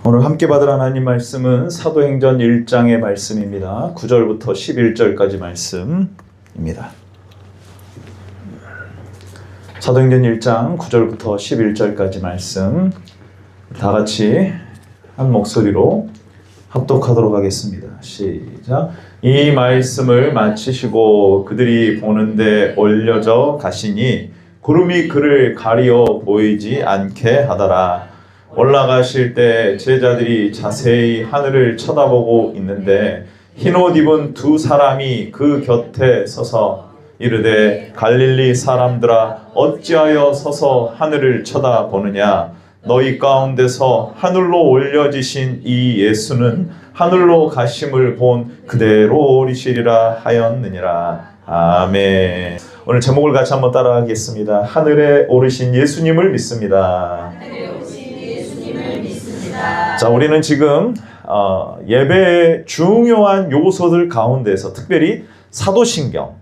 오늘 함께 받을 하나님 말씀은 사도행전 1장의 말씀입니다. 9절부터 11절까지 말씀입니다. 사도행전 1장 9절부터 11절까지 말씀 다 같이 한 목소리로 합독하도록 하겠습니다. 시작. 이 말씀을 마치시고 그들이 보는데 올려져 가시니 구름이 그를 가리어 보이지 않게 하더라. 올라가실 때 제자들이 자세히 하늘을 쳐다보고 있는데 흰옷 입은 두 사람이 그 곁에 서서 이르되 갈릴리 사람들아 어찌하여 서서 하늘을 쳐다보느냐. 너희 가운데서 하늘로 올려지신 이 예수는 하늘로 가심을 본 그대로 오리시리라 하였느니라. 아멘. 오늘 제목을 같이 한번 따라하겠습니다. 하늘에 오르신 예수님을 믿습니다. 자, 우리는 지금 예배의 중요한 요소들 가운데서 특별히 사도신경,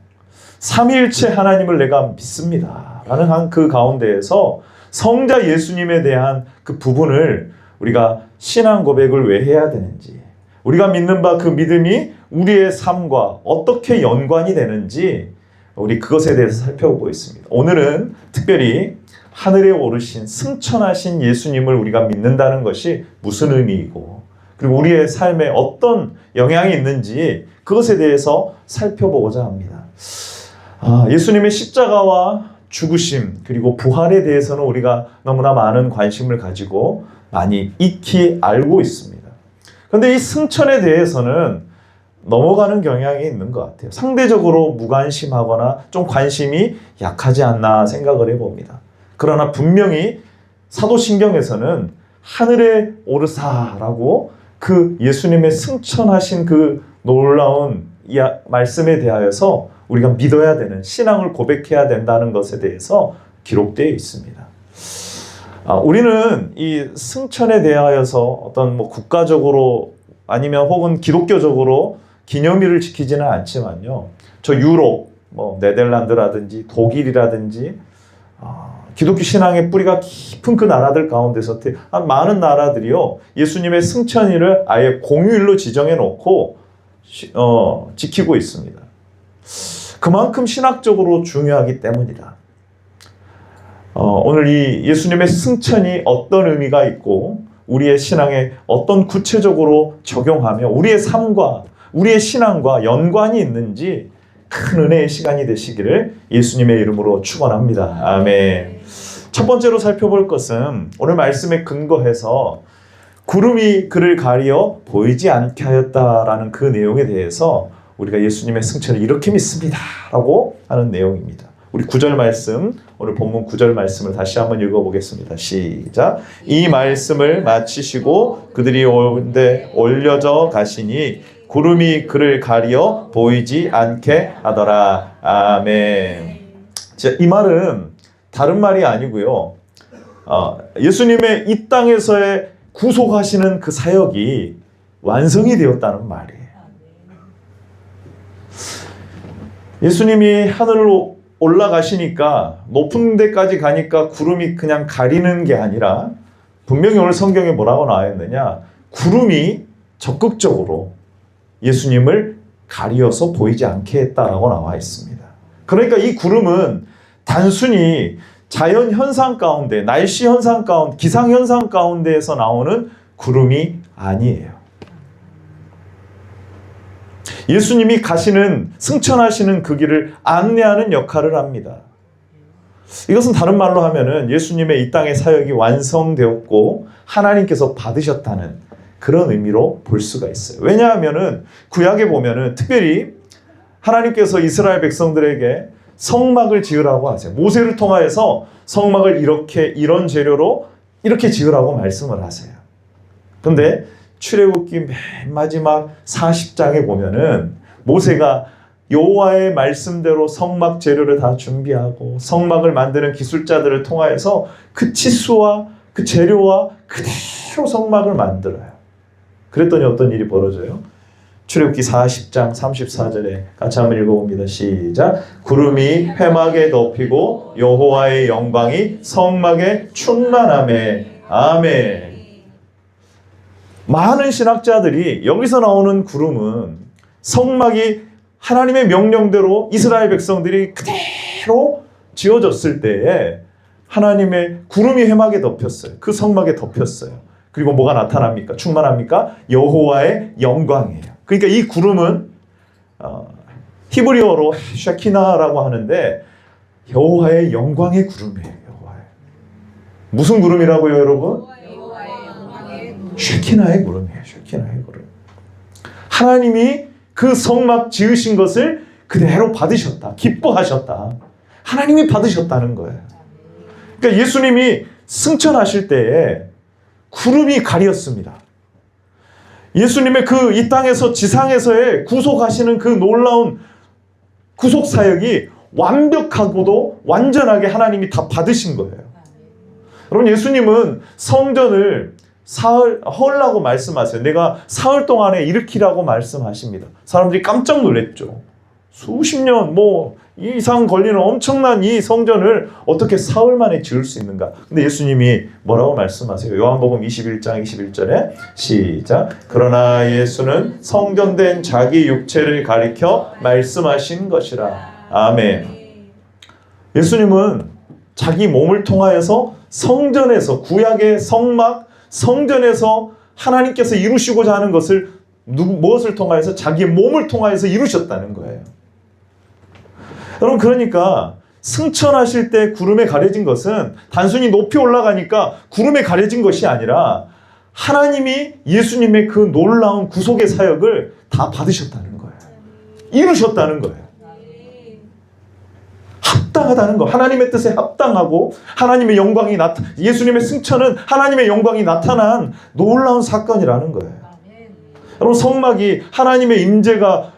삼위일체 하나님을 내가 믿습니다 라는 한 그 가운데에서 성자 예수님에 대한 그 부분을 우리가 신앙 고백을 왜 해야 되는지, 우리가 믿는 바 그 믿음이 우리의 삶과 어떻게 연관이 되는지 우리 그것에 대해서 살펴보고 있습니다. 오늘은 특별히 하늘에 오르신 승천하신 예수님을 우리가 믿는다는 것이 무슨 의미이고 그리고 우리의 삶에 어떤 영향이 있는지 그것에 대해서 살펴보고자 합니다. 예수님의 십자가와 죽으심 그리고 부활에 대해서는 우리가 너무나 많은 관심을 가지고 많이 익히 알고 있습니다. 그런데 이 승천에 대해서는 넘어가는 경향이 있는 것 같아요. 상대적으로 무관심하거나 좀 관심이 약하지 않나 생각을 해봅니다. 그러나 분명히 사도신경에서는 하늘에 오르사라고 그 예수님의 승천하신 그 놀라운 이 말씀에 대하여서 우리가 믿어야 되는, 신앙을 고백해야 된다는 것에 대해서 기록되어 있습니다. 우리는 이 승천에 대하여서 어떤 국가적으로 아니면 혹은 기독교적으로 기념일을 지키지는 않지만요. 저 유럽, 네덜란드라든지 독일이라든지 기독교 신앙의 뿌리가 깊은 그 나라들 가운데서 많은 나라들이요 예수님의 승천일을 아예 공휴일로 지정해 놓고 지키고 있습니다. 그만큼 신학적으로 중요하기 때문이다. 오늘 이 예수님의 승천이 어떤 의미가 있고 우리의 신앙에 어떤 구체적으로 적용하며 우리의 삶과 우리의 신앙과 연관이 있는지 큰 은혜의 시간이 되시기를 예수님의 이름으로 축원합니다. 아멘. 첫 번째로 살펴볼 것은 오늘 말씀에 근거해서 구름이 그를 가리어 보이지 않게 하였다라는 그 내용에 대해서 우리가 예수님의 승천을 이렇게 믿습니다 라고 하는 내용입니다. 우리 9절 말씀, 오늘 본문 9절 말씀을 다시 한번 읽어보겠습니다. 시작. 이 말씀을 마치시고 그들이 오는데 올려져 가시니 구름이 그를 가리어 보이지 않게 하더라. 아멘. 이 말은 다른 말이 아니고요. 예수님의 이 땅에서의 구속하시는 그 사역이 완성이 되었다는 말이에요. 예수님이 하늘로 올라가시니까 높은 데까지 가니까 구름이 그냥 가리는 게 아니라 분명히 오늘 성경에 뭐라고 나와 있느냐? 구름이 적극적으로 예수님을 가리어서 보이지 않게 했다라고 나와 있습니다. 그러니까 이 구름은 단순히 자연 현상 가운데, 날씨 현상 가운데, 기상 현상 가운데에서 나오는 구름이 아니에요. 예수님이 가시는, 승천하시는 그 길을 안내하는 역할을 합니다. 이것은 다른 말로 하면은 예수님의 이 땅의 사역이 완성되었고 하나님께서 받으셨다는 그런 의미로 볼 수가 있어요. 왜냐하면은 구약에 보면은 특별히 하나님께서 이스라엘 백성들에게 성막을 지으라고 하세요. 모세를 통하여서 성막을 이런 재료로 이렇게 지으라고 말씀을 하세요. 그런데 출애굽기 맨 마지막 40장에 보면은 모세가 여호와의 말씀대로 성막 재료를 다 준비하고 성막을 만드는 기술자들을 통하여서 그 치수와 그 재료와 그대로 성막을 만들어요. 그랬더니 어떤 일이 벌어져요? 출애굽기 40장 34절에 같이 한번 읽어봅니다. 시작. 구름이 회막에 덮이고 여호와의 영광이 성막에 충만하매. 아멘. 많은 신학자들이 여기서 나오는 구름은 성막이 하나님의 명령대로 이스라엘 백성들이 그대로 지어졌을 때에 하나님의 구름이 회막에 덮였어요. 그 성막에 덮였어요. 그리고 뭐가 나타납니까? 충만합니까? 여호와의 영광이에요. 그러니까 이 구름은 히브리어로 쉐키나라고 하는데 여호와의 영광의 구름이에요. 여호와의. 무슨 구름이라고요, 여러분? 여호와의 영광의 쉐키나의 구름이에요. 쉐키나의 구름. 하나님이 그 성막 지으신 것을 그대로 받으셨다. 기뻐하셨다. 하나님이 받으셨다는 거예요. 그러니까 예수님이 승천하실 때에 구름이 가렸습니다. 예수님의 그 이 땅에서 지상에서의 구속하시는 그 놀라운 구속 사역이 완벽하고도 완전하게 하나님이 다 받으신 거예요. 여러분, 예수님은 성전을 헐라고 말씀하세요. 내가 사흘 동안에 일으키라고 말씀하십니다. 사람들이 깜짝 놀랐죠. 수십 년 이상 걸리는 엄청난 이 성전을 어떻게 사흘 만에 지을 수 있는가? 근데 예수님이 뭐라고 말씀하세요? 요한복음 21장 21절에 시작. 그러나 예수는 성전된 자기 육체를 가리켜 말씀하신 것이라. 아멘. 예수님은 자기 몸을 통하여서 성전에서, 구약의 성막 성전에서 하나님께서 이루시고자 하는 것을 무엇을 통하여서? 자기의 몸을 통하여서 이루셨다는 거예요. 여러분, 그러니까 승천하실 때 구름에 가려진 것은 단순히 높이 올라가니까 구름에 가려진 것이 아니라 하나님이 예수님의 그 놀라운 구속의 사역을 다 받으셨다는 거예요. 이루셨다는 거예요. 합당하다는 거. 하나님의 뜻에 합당하고 하나님의 영광이 예수님의 승천은 하나님의 영광이 나타난 놀라운 사건이라는 거예요. 여러분, 성막이 하나님의 임재가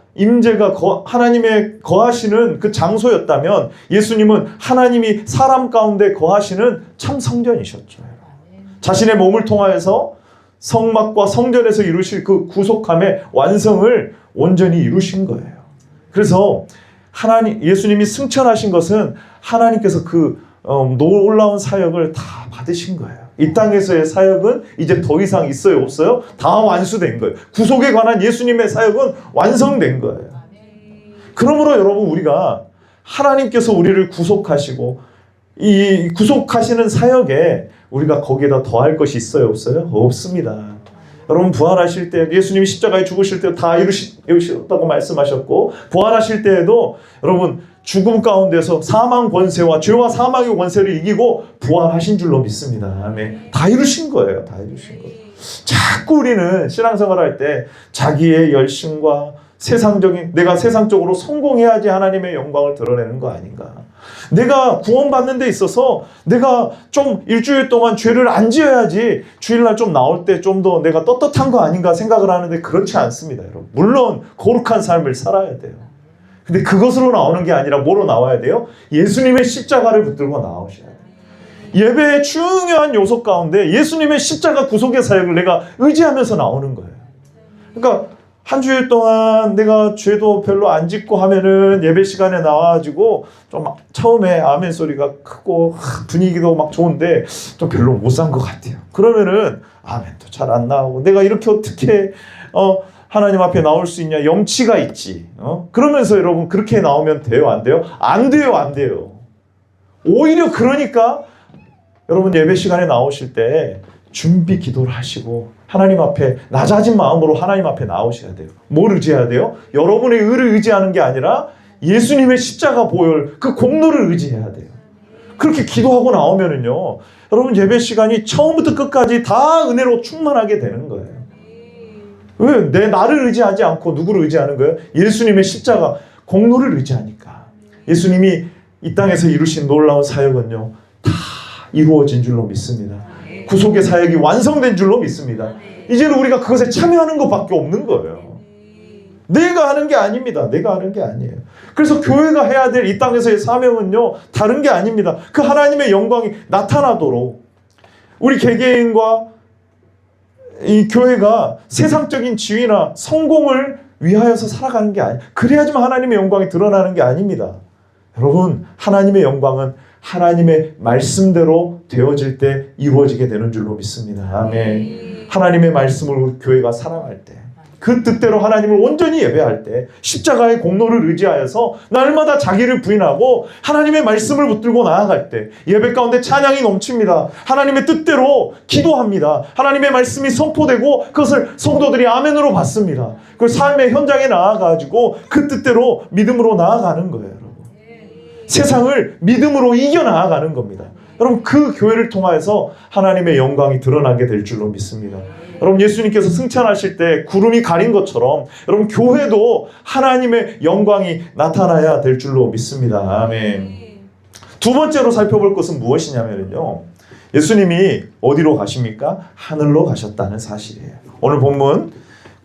하나님의 거하시는 그 장소였다면 예수님은 하나님이 사람 가운데 거하시는 참 성전이셨죠. 자신의 몸을 통하여서 성막과 성전에서 이루실 그 구속함의 완성을 온전히 이루신 거예요. 그래서 예수님이 승천하신 것은 하나님께서 그 놀라운 사역을 다 받으신 거예요. 이 땅에서의 사역은 이제 더 이상 있어요, 없어요? 다 완수된 거예요. 구속에 관한 예수님의 사역은 완성된 거예요. 그러므로 여러분, 우리가 하나님께서 우리를 구속하시고 이 구속하시는 사역에 우리가 거기에다 더할 것이 있어요, 없어요? 없습니다. 여러분, 부활하실 때 예수님이 십자가에 죽으실 때 다 이루셨다고 말씀하셨고, 부활하실 때에도 여러분 죽음 가운데서 사망 권세와 죄와 사망의 권세를 이기고 부활하신 줄로 믿습니다. 아멘. 다 이루신 거예요. 다 이루신 거예요. 자꾸 우리는 신앙생활 할 때 자기의 열심과 내가 세상적으로 성공해야지 하나님의 영광을 드러내는 거 아닌가. 내가 구원받는 데 있어서 내가 좀 일주일 동안 죄를 안 지어야지 주일날 좀 나올 때 좀 더 내가 떳떳한 거 아닌가 생각을 하는데 그렇지 않습니다, 여러분. 물론 거룩한 삶을 살아야 돼요. 근데 그것으로 나오는 게 아니라 뭐로 나와야 돼요? 예수님의 십자가를 붙들고 나오셔야 돼요. 예배의 중요한 요소 가운데 예수님의 십자가 구속의 사역을 내가 의지하면서 나오는 거예요. 그러니까 한 주일 동안 내가 죄도 별로 안 짓고 하면은 예배 시간에 나와가지고 좀 처음에 아멘 소리가 크고 분위기도 막 좋은데 좀 별로 못 산 것 같아요. 그러면은 아멘도 잘 안 나오고 내가 이렇게 어떻게 하나님 앞에 나올 수 있냐, 염치가 있지. 그러면서 여러분 그렇게 나오면 돼요, 안 돼요? 안 돼요, 안 돼요. 오히려 그러니까 여러분 예배 시간에 나오실 때 준비 기도를 하시고 하나님 앞에 낮아진 마음으로 하나님 앞에 나오셔야 돼요. 뭘 의지해야 돼요? 여러분의 의를 의지하는 게 아니라 예수님의 십자가 보혈 그 공로를 의지해야 돼요. 그렇게 기도하고 나오면은요, 여러분 예배 시간이 처음부터 끝까지 다 은혜로 충만하게 되는 거예요. 왜? 나를 의지하지 않고 누구를 의지하는 거예요? 예수님의 십자가 공로를 의지하니까. 예수님이 이 땅에서 이루신 놀라운 사역은요 다 이루어진 줄로 믿습니다. 구속의 사역이 완성된 줄로 믿습니다. 이제는 우리가 그것에 참여하는 것밖에 없는 거예요. 내가 하는 게 아닙니다. 내가 하는 게 아니에요. 그래서 교회가 해야 될 이 땅에서의 사명은요 다른 게 아닙니다. 그 하나님의 영광이 나타나도록 우리 개개인과 이 교회가 세상적인 지위나 성공을 위하여서 살아가는 게 아니에요. 그래야지만 하나님의 영광이 드러나는 게 아닙니다. 여러분, 하나님의 영광은 하나님의 말씀대로 되어질 때 이루어지게 되는 줄로 믿습니다. 아멘. 하나님의 말씀을 우리 교회가 사랑할 때, 그 뜻대로 하나님을 온전히 예배할 때, 십자가의 공로를 의지하여서 날마다 자기를 부인하고 하나님의 말씀을 붙들고 나아갈 때 예배 가운데 찬양이 넘칩니다. 하나님의 뜻대로 기도합니다. 하나님의 말씀이 선포되고 그것을 성도들이 아멘으로 받습니다. 그걸 삶의 현장에 나아가지고 그 뜻대로 믿음으로 나아가는 거예요, 여러분. 세상을 믿음으로 이겨나가는 겁니다. 여러분, 그 교회를 통하여서 하나님의 영광이 드러나게 될 줄로 믿습니다. 여러분, 예수님께서 승천하실 때 구름이 가린 것처럼 여러분, 교회도 하나님의 영광이 나타나야 될 줄로 믿습니다. 아멘. 두 번째로 살펴볼 것은 무엇이냐면요, 예수님이 어디로 가십니까? 하늘로 가셨다는 사실이에요. 오늘 본문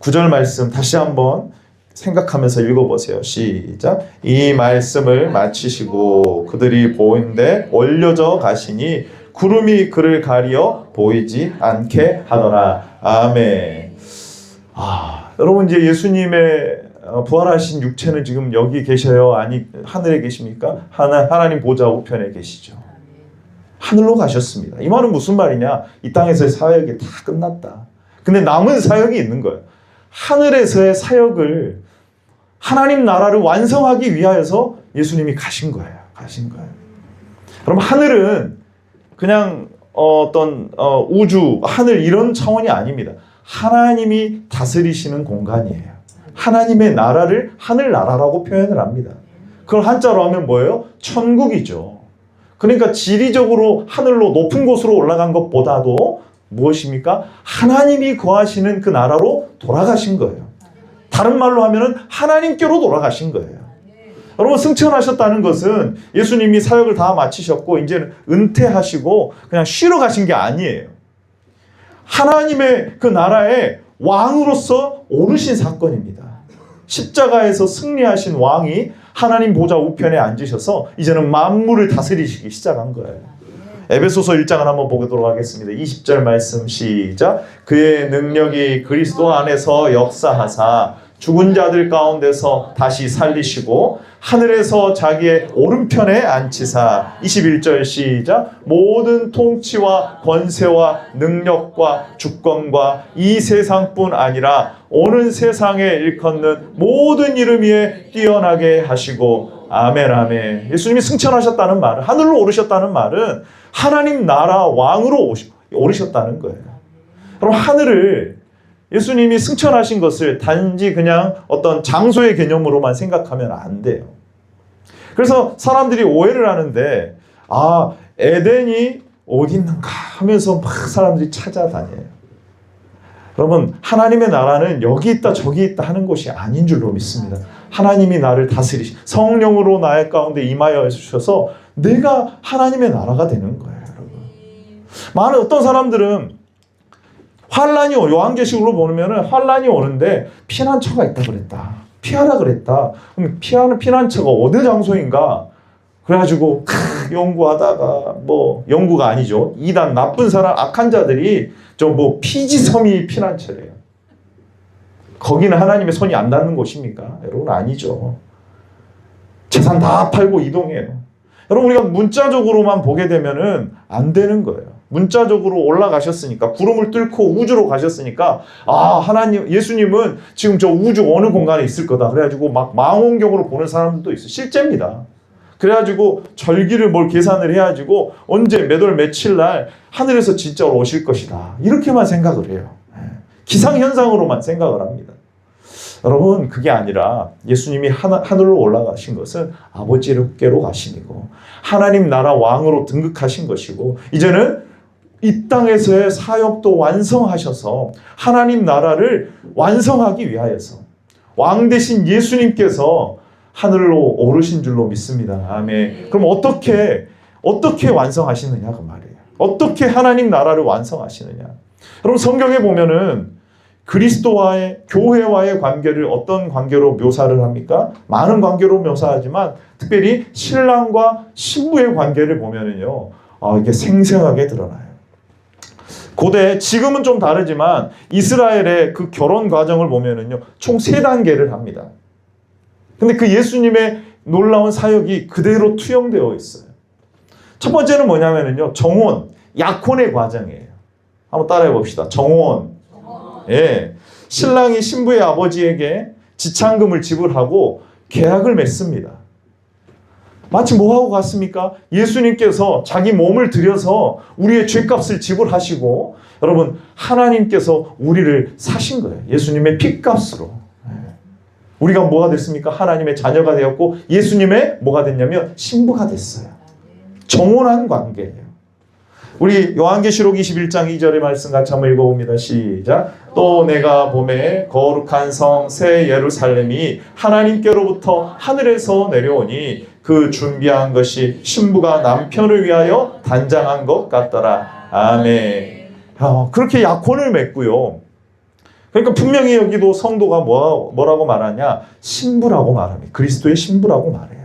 9절 말씀 다시 한번 생각하면서 읽어보세요. 시작. 이 말씀을 마치시고 그들이 보는데 올려져 가시니 구름이 그를 가리어 보이지 않게 하더라. 아멘. 여러분, 이제 예수님의 부활하신 육체는 지금 여기 계셔요? 아니, 하늘에 계십니까? 하나님 보좌 우편에 계시죠. 하늘로 가셨습니다. 이 말은 무슨 말이냐? 이 땅에서의 사역이 다 끝났다. 근데 남은 사역이 있는 거예요. 하늘에서의 사역을 하나님 나라를 완성하기 위하여서 예수님이 가신 거예요. 그럼 하늘은 그냥 어떤 우주, 하늘 이런 차원이 아닙니다. 하나님이 다스리시는 공간이에요. 하나님의 나라를 하늘나라라고 표현을 합니다. 그걸 한자로 하면 뭐예요? 천국이죠. 그러니까 지리적으로 하늘로 높은 곳으로 올라간 것보다도 무엇입니까? 하나님이 거하시는 그 나라로 돌아가신 거예요. 다른 말로 하면은 하나님께로 돌아가신 거예요. 여러분, 승천하셨다는 것은 예수님이 사역을 다 마치셨고 이제는 은퇴하시고 그냥 쉬러 가신 게 아니에요. 하나님의 그 나라의 왕으로서 오르신 사건입니다. 십자가에서 승리하신 왕이 하나님 보좌 우편에 앉으셔서 이제는 만물을 다스리시기 시작한 거예요. 에베소서 1장을 한번 보도록 하겠습니다. 20절 말씀 시작. 그의 능력이 그리스도 안에서 역사하사 죽은 자들 가운데서 다시 살리시고 하늘에서 자기의 오른편에 앉히사. 21절 시작. 모든 통치와 권세와 능력과 주권과 이 세상뿐 아니라 오는 세상에 일컫는 모든 이름 위에 뛰어나게 하시고. 아멘, 아멘. 예수님이 승천하셨다는 말은, 하늘로 오르셨다는 말은 하나님 나라 왕으로 오르셨다는 거예요. 그럼 하늘을 예수님이 승천하신 것을 단지 그냥 어떤 장소의 개념으로만 생각하면 안 돼요. 그래서 사람들이 오해를 하는데, 에덴이 어디 있는가 하면서 막 사람들이 찾아다녀요. 여러분, 하나님의 나라는 여기 있다 저기 있다 하는 것이 아닌 줄로 믿습니다. 하나님이 나를 다스리시, 성령으로 나의 가운데 임하여 주셔서 내가 하나님의 나라가 되는 거예요, 여러분. 많은 어떤 사람들은 환란이 요한계시록으로 보면은 환란이 오는데 피난처가 있다 그랬다. 피하라 그랬다. 그럼 피하는 피난처가 어느 장소인가? 그래가지고 연구하다가 연구가 아니죠. 이단 나쁜 사람, 악한 자들이 피지섬이 피난처래요. 거기는 하나님의 손이 안 닿는 곳입니까? 여러분, 아니죠. 재산 다 팔고 이동해요. 여러분, 우리가 문자적으로만 보게 되면은 안 되는 거예요. 문자적으로 올라가셨으니까, 구름을 뚫고 우주로 가셨으니까, 하나님, 예수님은 지금 저 우주 어느 공간에 있을 거다. 그래가지고 막 망원경으로 보는 사람들도 있어요. 실제입니다. 그래가지고 절기를 뭘 계산을 해가지고 언제 몇 월 며칠 날 하늘에서 진짜로 오실 것이다. 이렇게만 생각을 해요. 기상현상으로만 생각을 합니다. 여러분, 그게 아니라 예수님이 하늘로 올라가신 것은 아버지께로 가시고 하나님 나라 왕으로 등극하신 것이고 이제는 이 땅에서의 사역도 완성하셔서 하나님 나라를 완성하기 위하여서 왕 대신 예수님께서 하늘로 오르신 줄로 믿습니다. 아멘. 그럼 어떻게 완성하시느냐 그 말이에요. 어떻게 하나님 나라를 완성하시느냐. 여러분, 성경에 보면은 그리스도와의 교회와의 관계를 어떤 관계로 묘사를 합니까? 많은 관계로 묘사하지만 특별히 신랑과 신부의 관계를 보면은요, 이게 생생하게 드러나요. 고대, 지금은 좀 다르지만 이스라엘의 그 결혼 과정을 보면은요, 총 3단계를 합니다. 근데 그 예수님의 놀라운 사역이 그대로 투영되어 있어요. 첫 번째는 뭐냐면요, 정혼, 약혼의 과정이에요. 한번 따라해 봅시다. 정혼. 예. 신랑이 신부의 아버지에게 지참금을 지불하고 계약을 맺습니다. 마치 뭐하고 같습니까? 예수님께서 자기 몸을 들여서 우리의 죄값을 지불하시고, 여러분, 하나님께서 우리를 사신 거예요. 예수님의 피값으로. 우리가 뭐가 됐습니까? 하나님의 자녀가 되었고, 예수님의 뭐가 됐냐면 신부가 됐어요. 정혼한 관계예요. 우리 요한계시록 21장 2절의 말씀 같이 한번 읽어봅니다. 시작. 또 내가 보매 거룩한 성 새 예루살렘이 하나님께로부터 하늘에서 내려오니 그 준비한 것이 신부가 남편을 위하여 단장한 것 같더라. 아멘. 그렇게 약혼을 맺고요. 그러니까 분명히 여기도 성도가 뭐라고 말하냐? 신부라고 말합니다. 그리스도의 신부라고 말해요.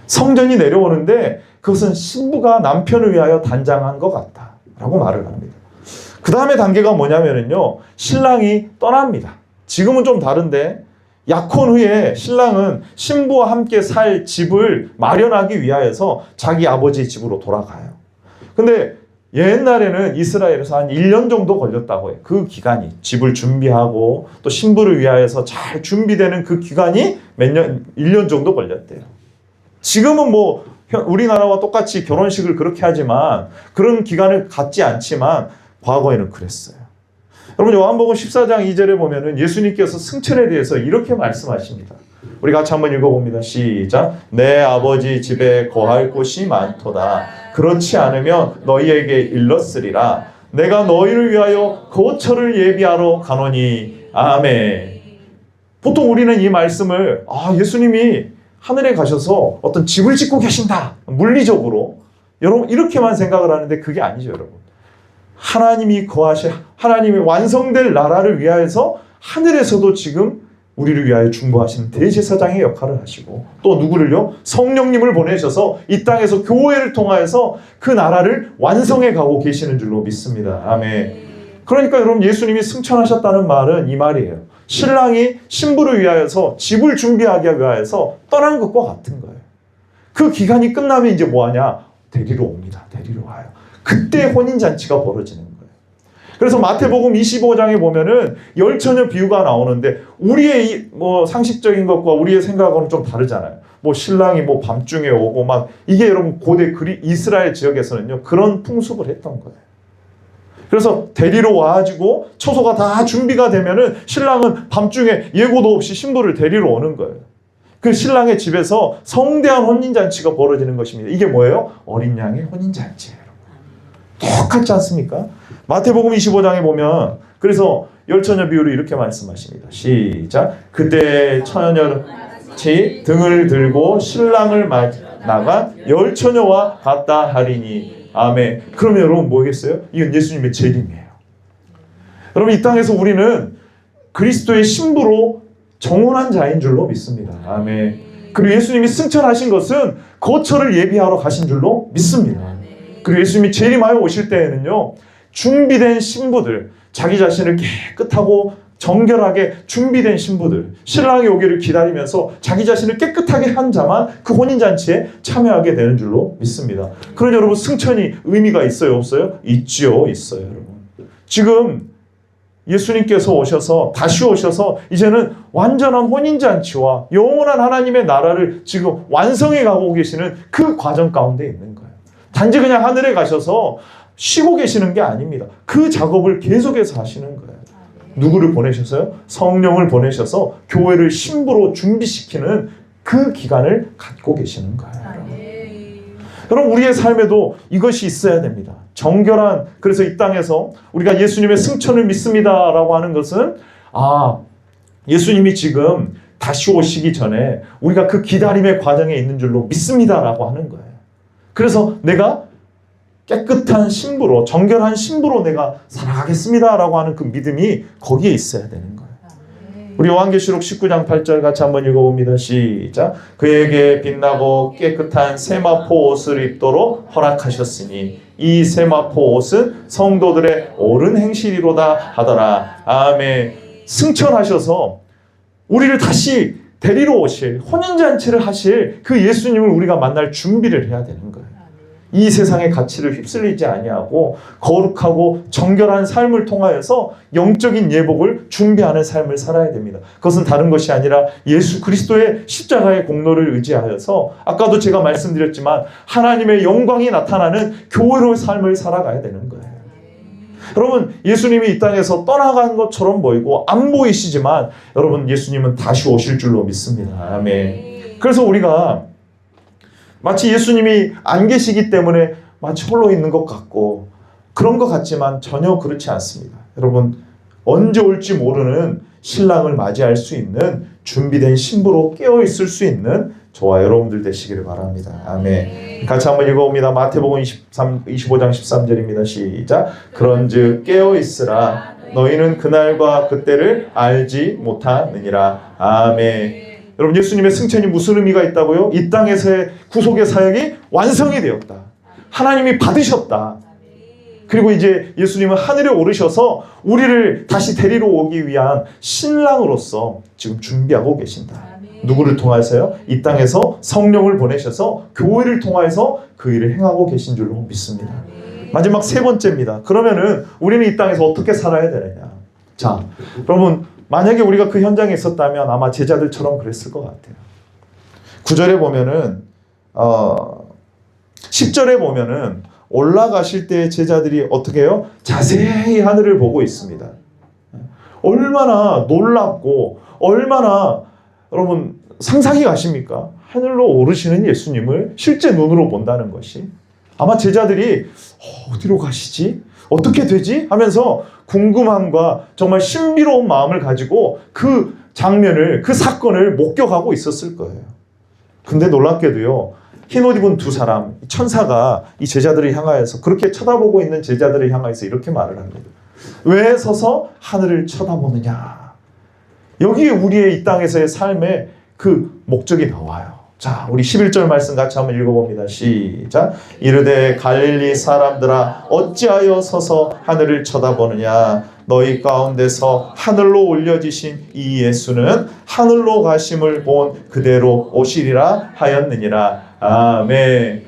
성전이 내려오는데 그것은 신부가 남편을 위하여 단장한 것 같다 라고 말을 합니다. 그 다음에 단계가 뭐냐면요, 신랑이 떠납니다. 지금은 좀 다른데, 약혼 후에 신랑은 신부와 함께 살 집을 마련하기 위하여서 자기 아버지의 집으로 돌아가요. 근데 옛날에는 이스라엘에서 한 1년 정도 걸렸다고 해요. 그 기간이, 집을 준비하고 또 신부를 위하여서 잘 준비되는 그 기간이 1년 정도 걸렸대요. 지금은 뭐 우리나라와 똑같이 결혼식을 그렇게 하지만 그런 기간을 갖지 않지만 과거에는 그랬어요. 여러분, 요한복음 14장 2절에 보면은 예수님께서 승천에 대해서 이렇게 말씀하십니다. 우리 같이 한번 읽어봅니다. 시작. 내 아버지 집에 거할 곳이 많도다. 그렇지 않으면 너희에게 일렀으리라. 내가 너희를 위하여 거처를 예비하러 가노니. 아멘. 보통 우리는 이 말씀을 예수님이 하늘에 가셔서 어떤 집을 짓고 계신다, 물리적으로 여러분 이렇게만 생각을 하는데 그게 아니죠. 여러분, 하나님이 하나님의 완성될 나라를 위하여서 하늘에서도 지금 우리를 위하여 중보하시는 대제사장의 역할을 하시고, 또 누구를요? 성령님을 보내셔서 이 땅에서 교회를 통하여서 그 나라를 완성해 가고 계시는 줄로 믿습니다. 아멘. 그러니까 여러분, 예수님이 승천하셨다는 말은 이 말이에요. 신랑이 신부를 위하여서 집을 준비하기 위하여서 떠난 것과 같은 거예요. 그 기간이 끝나면 이제 뭐하냐? 데리러 옵니다. 데리러 와요. 그때 혼인잔치가 벌어지는 거예요. 그래서 마태복음 25장에 보면은 열처녀 비유가 나오는데, 우리의 상식적인 것과 우리의 생각하고는 좀 다르잖아요. 신랑이 밤중에 오고 이게 여러분 고대 이스라엘 지역에서는요 그런 풍습을 했던 거예요. 그래서 데리러 와가지고 처소가 다 준비가 되면은 신랑은 밤중에 예고도 없이 신부를 데리러 오는 거예요. 그 신랑의 집에서 성대한 혼인잔치가 벌어지는 것입니다. 이게 뭐예요? 어린 양의 혼인잔치예요. 똑같지 않습니까? 마태복음 25장에 보면 그래서 열처녀 비유를 이렇게 말씀하십니다. 시작. 그때 처녀같이 등을 들고 신랑을 나간 열처녀와 같다 하리니. 아멘. 그러면 여러분 뭐겠어요? 이건 예수님의 재림이에요. 여러분, 이 땅에서 우리는 그리스도의 신부로 정혼한 자인 줄로 믿습니다. 아멘. 그리고 예수님이 승천하신 것은 거처를 예비하러 가신 줄로 믿습니다. 그리고 예수님이 재림하여 오실 때에는요, 준비된 신부들, 자기 자신을 깨끗하고 정결하게 준비된 신부들, 신랑이 오기를 기다리면서 자기 자신을 깨끗하게 한 자만 그 혼인잔치에 참여하게 되는 줄로 믿습니다. 그러니 여러분, 승천이 의미가 있어요, 없어요? 있지요, 있어요. 여러분, 지금 예수님께서 오셔서 다시 오셔서 이제는 완전한 혼인잔치와 영원한 하나님의 나라를 지금 완성해 가고 계시는 그 과정 가운데 있는 거예요. 단지 그냥 하늘에 가셔서 쉬고 계시는 게 아닙니다. 그 작업을 계속해서 하시는 거예요. 누구를 보내셔서요? 성령을 보내셔서 교회를 신부로 준비시키는 그 기간을 갖고 계시는 거예요. 여러분, 우리의 삶에도 이것이 있어야 됩니다. 정결한, 그래서 이 땅에서 우리가 예수님의 승천을 믿습니다라고 하는 것은 예수님이 지금 다시 오시기 전에 우리가 그 기다림의 과정에 있는 줄로 믿습니다라고 하는 거예요. 그래서 내가 깨끗한 신부로, 정결한 신부로 내가 살아가겠습니다라고 하는 그 믿음이 거기에 있어야 되는 거예요. 우리 요한계시록 19장 8절 같이 한번 읽어봅니다. 시작. 그에게 빛나고 깨끗한 세마포 옷을 입도록 허락하셨으니 이 세마포 옷은 성도들의 옳은 행실이로다 하더라. 아멘. 승천하셔서 우리를 다시 데리러 오실, 혼인잔치를 하실 그 예수님을 우리가 만날 준비를 해야 되는 거예요. 이 세상의 가치를 휩쓸리지 아니하고 거룩하고 정결한 삶을 통하여서 영적인 예복을 준비하는 삶을 살아야 됩니다. 그것은 다른 것이 아니라 예수 그리스도의 십자가의 공로를 의지하여서 아까도 제가 말씀드렸지만 하나님의 영광이 나타나는 교회로의 삶을 살아가야 되는 거예요. 여러분, 예수님이 이 땅에서 떠나간 것처럼 보이고 안 보이시지만 여러분, 예수님은 다시 오실 줄로 믿습니다. 아멘. 그래서 우리가 마치 예수님이 안 계시기 때문에 마치 홀로 있는 것 같고 그런 것 같지만 전혀 그렇지 않습니다. 여러분, 언제 올지 모르는 신랑을 맞이할 수 있는 준비된 신부로 깨어있을 수 있는 저와 여러분들 되시기를 바랍니다. 아멘. 같이 한번 읽어봅니다. 마태복음 25장 13절입니다. 시작. 그런즉 깨어있으라. 너희는 그날과 그때를 알지 못하느니라. 아멘. 여러분, 예수님의 승천이 무슨 의미가 있다고요? 이 땅에서의 구속의 사역이 완성이 되었다. 하나님이 받으셨다. 그리고 이제 예수님은 하늘에 오르셔서 우리를 다시 데리러 오기 위한 신랑으로서 지금 준비하고 계신다. 누구를 통해서요? 이 땅에서 성령을 보내셔서 교회를 통해서 그 일을 행하고 계신 줄로 믿습니다. 마지막 세 번째입니다. 그러면은 우리는 이 땅에서 어떻게 살아야 되느냐? 자, 여러분, 만약에 우리가 그 현장에 있었다면 아마 제자들처럼 그랬을 것 같아요. 9절에 보면은 10절에 보면은 올라가실 때 제자들이 어떻게 해요? 자세히 하늘을 보고 있습니다. 얼마나 놀랍고 얼마나 여러분 상상이 가십니까? 하늘로 오르시는 예수님을 실제 눈으로 본다는 것이. 아마 제자들이 어디로 가시지? 어떻게 되지? 하면서 궁금함과 정말 신비로운 마음을 가지고 그 장면을, 그 사건을 목격하고 있었을 거예요. 근데 놀랍게도요, 흰옷 입은 두 사람, 천사가 이 제자들을 향하여서, 그렇게 쳐다보고 있는 제자들을 향하여서 이렇게 말을 합니다. 왜 서서 하늘을 쳐다보느냐? 여기에 우리의 이 땅에서의 삶의 그 목적이 나와요. 자, 우리 11절 말씀 같이 한번 읽어봅니다. 시작. 이르되 갈릴리 사람들아 어찌하여 서서 하늘을 쳐다보느냐? 너희 가운데서 하늘로 올려지신 이 예수는 하늘로 가심을 본 그대로 오시리라 하였느니라. 아멘.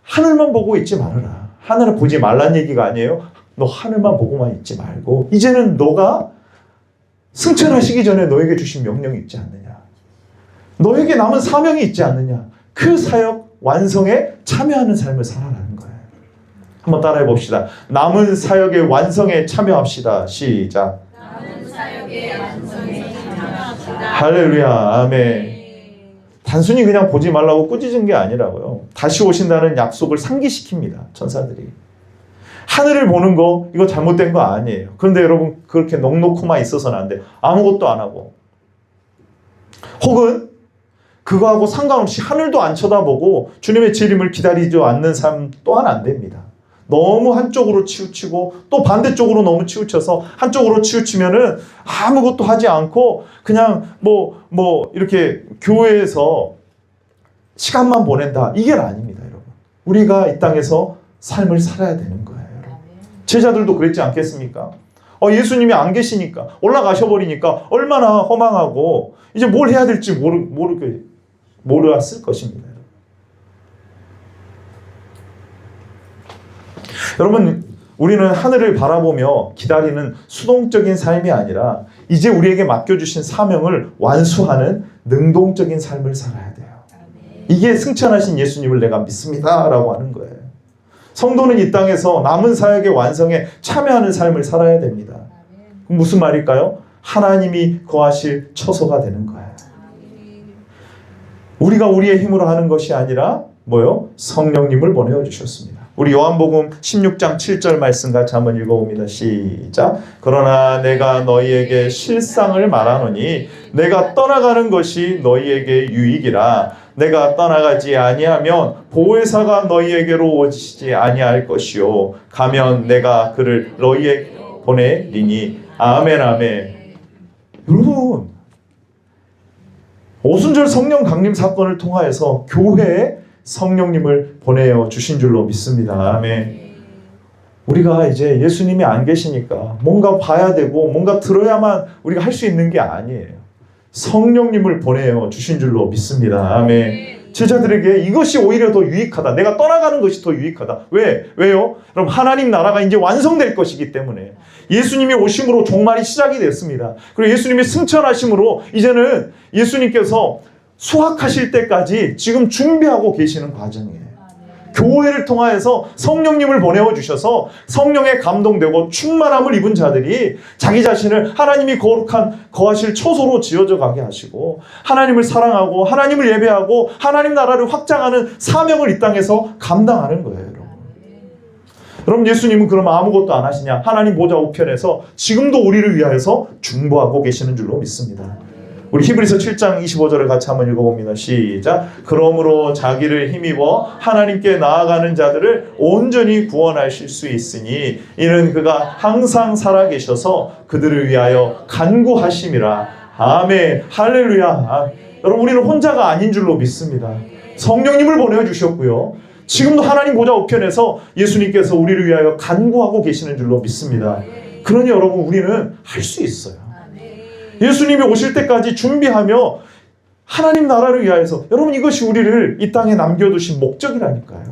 하늘만 보고 있지 말아라. 하늘을 보지 말란 얘기가 아니에요. 너 하늘만 보고만 있지 말고 이제는 너가 승천하시기 전에 너에게 주신 명령이 있지 않느냐? 너에게 남은 사명이 있지 않느냐? 그 사역 완성에 참여하는 삶을 살아가는 거예요. 한번 따라해 봅시다. 남은 사역의 완성에 참여합시다. 시작. 남은 사역의 완성에 참여합시다. 할렐루야. 아멘. 단순히 그냥 보지 말라고 꾸짖은 게 아니라고요. 다시 오신다는 약속을 상기시킵니다. 천사들이. 하늘을 보는 거 이거 잘못된 거 아니에요. 그런데 여러분 그렇게 넋놓고만 있어서는 안 돼요. 아무것도 안 하고. 혹은 그거하고 상관없이 하늘도 안 쳐다보고 주님의 재림을 기다리지 않는 삶 또한 안 됩니다. 너무 한쪽으로 치우치고 또 반대쪽으로 너무 치우쳐서 한쪽으로 치우치면은 아무것도 하지 않고 그냥 뭐 이렇게 교회에서 시간만 보낸다. 이게 아닙니다, 여러분. 우리가 이 땅에서 삶을 살아야 되는 거예요. 제자들도 그랬지 않겠습니까? 예수님이 안 계시니까 올라가셔버리니까 얼마나 허망하고 이제 뭘 해야 될지 모르겠을 것입니다. 여러분, 우리는 하늘을 바라보며 기다리는 수동적인 삶이 아니라 이제 우리에게 맡겨주신 사명을 완수하는 능동적인 삶을 살아야 돼요. 이게 승천하신 예수님을 내가 믿습니다 라고 하는 거예요. 성도는 이 땅에서 남은 사역의 완성에 참여하는 삶을 살아야 됩니다. 그럼 무슨 말일까요? 하나님이 거하실 처소가 되는 거예요. 우리가 우리의 힘으로 하는 것이 아니라 뭐요? 성령님을 보내어 주셨습니다. 우리 요한복음 16장 7절 말씀 같이 한번 읽어봅니다. 시작. 그러나 내가 너희에게 실상을 말하노니 내가 떠나가는 것이 너희에게 유익이라. 내가 떠나가지 아니하면 보혜사가 너희에게로 오시지 아니할 것이요 가면 내가 그를 너희에게 보내리니. 아멘. 아멘. 여러분, 오순절 성령 강림 사건을 통하여서 교회에 성령님을 보내어 주신 줄로 믿습니다. 아멘. 우리가 이제 예수님이 안 계시니까 뭔가 봐야 되고 뭔가 들어야만 우리가 할 수 있는 게 아니에요. 성령님을 보내어 주신 줄로 믿습니다. 아멘. 제자들에게 이것이 오히려 더 유익하다. 내가 떠나가는 것이 더 유익하다. 왜요? 그럼 하나님 나라가 이제 완성될 것이기 때문에 예수님이 오심으로 종말이 시작이 됐습니다. 그리고 예수님이 승천하심으로 이제는 예수님께서 수확하실 때까지 지금 준비하고 계시는 과정이에요. 교회를 통하여서 성령님을 보내어 주셔서 성령에 감동되고 충만함을 입은 자들이 자기 자신을 하나님이 거하실 초소로 지어져 가게 하시고 하나님을 사랑하고 하나님을 예배하고 하나님 나라를 확장하는 사명을 이 땅에서 감당하는 거예요. 여러분 예수님은 그럼 아무것도 안 하시냐? 하나님 보좌 우편에서 지금도 우리를 위하여서 중보하고 계시는 줄로 믿습니다. 우리 히브리서 7장 25절을 같이 한번 읽어봅니다. 시작. 그러므로 자기를 힘입어 하나님께 나아가는 자들을 온전히 구원하실 수 있으니 이는 그가 항상 살아계셔서 그들을 위하여 간구하심이라. 아멘. 할렐루야. 여러분 우리는 혼자가 아닌 줄로 믿습니다. 성령님을 보내주셨고요. 지금도 하나님 보좌 우편에서 예수님께서 우리를 위하여 간구하고 계시는 줄로 믿습니다. 그러니 여러분 우리는 할 수 있어요. 예수님이 오실 때까지 준비하며 하나님 나라를 위하여서 여러분 이것이 우리를 이 땅에 남겨두신 목적이라니까요.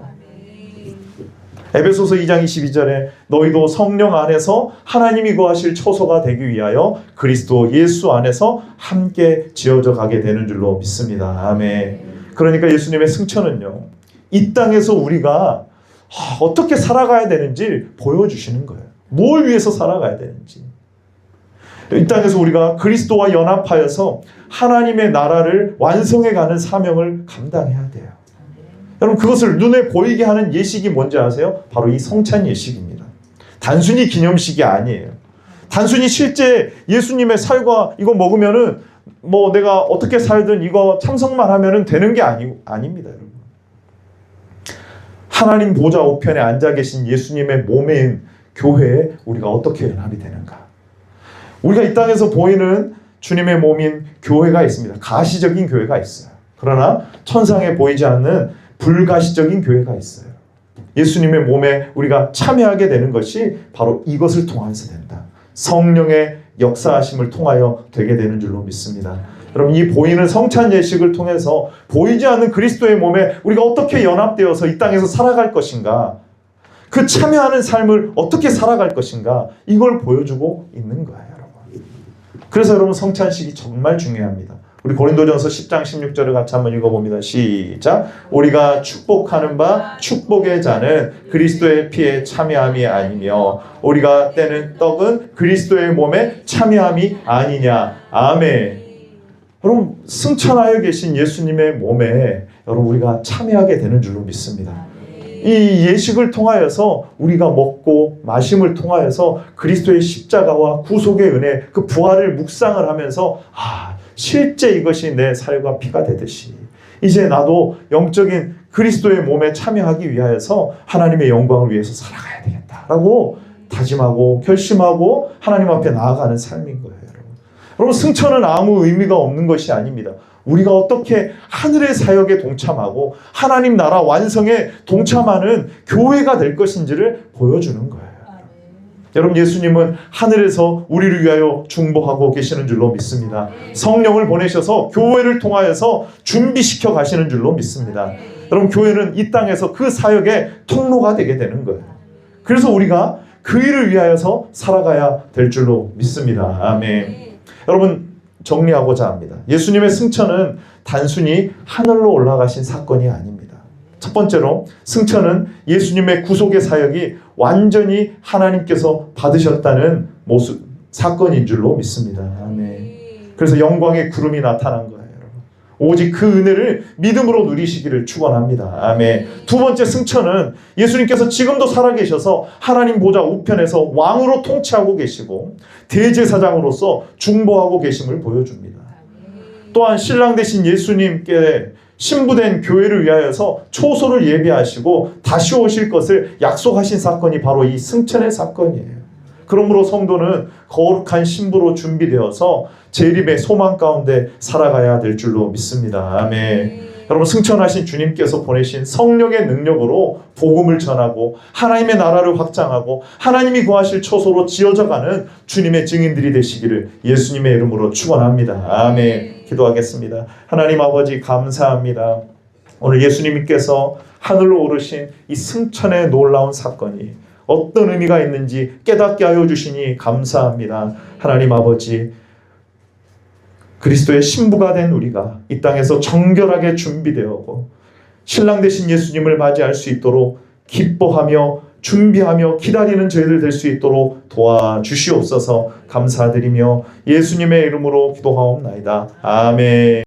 에베소서 2장 22절에 너희도 성령 안에서 하나님이 거하실 초소가 되기 위하여 그리스도 예수 안에서 함께 지어져 가게 되는 줄로 믿습니다. 아멘. 그러니까 예수님의 승천은요, 이 땅에서 우리가 어떻게 살아가야 되는지 보여주시는 거예요. 뭘 위해서 살아가야 되는지. 이 땅에서 우리가 그리스도와 연합하여서 하나님의 나라를 완성해가는 사명을 감당해야 돼요. 여러분 그것을 눈에 보이게 하는 예식이 뭔지 아세요? 바로 이 성찬 예식입니다. 단순히 기념식이 아니에요. 단순히 실제 예수님의 살과 이거 먹으면은 뭐 내가 어떻게 살든 이거 참석만 하면은 되는 게 아닙니다. 여러분. 하나님 보좌 우편에 앉아 계신 예수님의 몸인 교회에 우리가 어떻게 연합이 되는가? 우리가 이 땅에서 보이는 주님의 몸인 교회가 있습니다. 가시적인 교회가 있어요. 그러나 천상에 보이지 않는 불가시적인 교회가 있어요. 예수님의 몸에 우리가 참여하게 되는 것이 바로 이것을 통해서 된다. 성령의 역사하심을 통하여 되게 되는 줄로 믿습니다. 여러분 이 보이는 성찬 예식을 통해서 보이지 않는 그리스도의 몸에 우리가 어떻게 연합되어서 이 땅에서 살아갈 것인가, 그 참여하는 삶을 어떻게 살아갈 것인가, 이걸 보여주고 있는 거예요. 그래서 여러분 성찬식이 정말 중요합니다. 우리 고린도전서 10장 16절을 같이 한번 읽어봅니다. 시작. 우리가 축복하는 바 축복의 자는 그리스도의 피에 참여함이 아니며 우리가 떼는 떡은 그리스도의 몸에 참여함이 아니냐. 아멘. 여러분 승천하여 계신 예수님의 몸에 여러분 우리가 참여하게 되는 줄로 믿습니다. 이 예식을 통하여서 우리가 먹고 마심을 통하여서 그리스도의 십자가와 구속의 은혜, 그 부활을 묵상을 하면서 실제 이것이 내 살과 피가 되듯이 이제 나도 영적인 그리스도의 몸에 참여하기 위하여서 하나님의 영광을 위해서 살아가야 되겠다라고 다짐하고 결심하고 하나님 앞에 나아가는 삶인 거예요. 여러분 승천은 아무 의미가 없는 것이 아닙니다. 우리가 어떻게 하늘의 사역에 동참하고 하나님 나라 완성에 동참하는 교회가 될 것인지를 보여주는 거예요. 여러분 예수님은 하늘에서 우리를 위하여 중보하고 계시는 줄로 믿습니다. 성령을 보내셔서 교회를 통하여서 준비시켜 가시는 줄로 믿습니다. 여러분 교회는 이 땅에서 그 사역의 통로가 되게 되는 거예요. 그래서 우리가 그 일을 위하여서 살아가야 될 줄로 믿습니다. 아멘. 여러분 정리하고자 합니다. 예수님의 승천은 단순히 하늘로 올라가신 사건이 아닙니다. 첫 번째로 승천은 예수님의 구속의 사역이 완전히 하나님께서 받으셨다는 사건인 줄로 믿습니다. 아멘. 그래서 영광의 구름이 나타난 거예요. 오직 그 은혜를 믿음으로 누리시기를 축원합니다. 아멘. 두 번째 승천은 예수님께서 지금도 살아계셔서 하나님 보좌 우편에서 왕으로 통치하고 계시고 대제사장으로서 중보하고 계심을 보여줍니다. 또한 신랑 되신 예수님께 신부된 교회를 위하여서 초소를 예비하시고 다시 오실 것을 약속하신 사건이 바로 이 승천의 사건이에요. 그러므로 성도는 거룩한 신부로 준비되어서 재림의 소망 가운데 살아가야 될 줄로 믿습니다. 아멘. 여러분 승천하신 주님께서 보내신 성령의 능력으로 복음을 전하고 하나님의 나라를 확장하고 하나님이 거하실 초소로 지어져가는 주님의 증인들이 되시기를 예수님의 이름으로 축원합니다. 아멘. 기도하겠습니다. 하나님 아버지 감사합니다. 오늘 예수님께서 하늘로 오르신 이 승천의 놀라운 사건이 어떤 의미가 있는지 깨닫게 하여 주시니 감사합니다. 하나님 아버지, 그리스도의 신부가 된 우리가 이 땅에서 정결하게 준비되었고 신랑 되신 예수님을 맞이할 수 있도록 기뻐하며 준비하며 기다리는 저희들 될 수 있도록 도와주시옵소서. 감사드리며 예수님의 이름으로 기도하옵나이다. 아멘.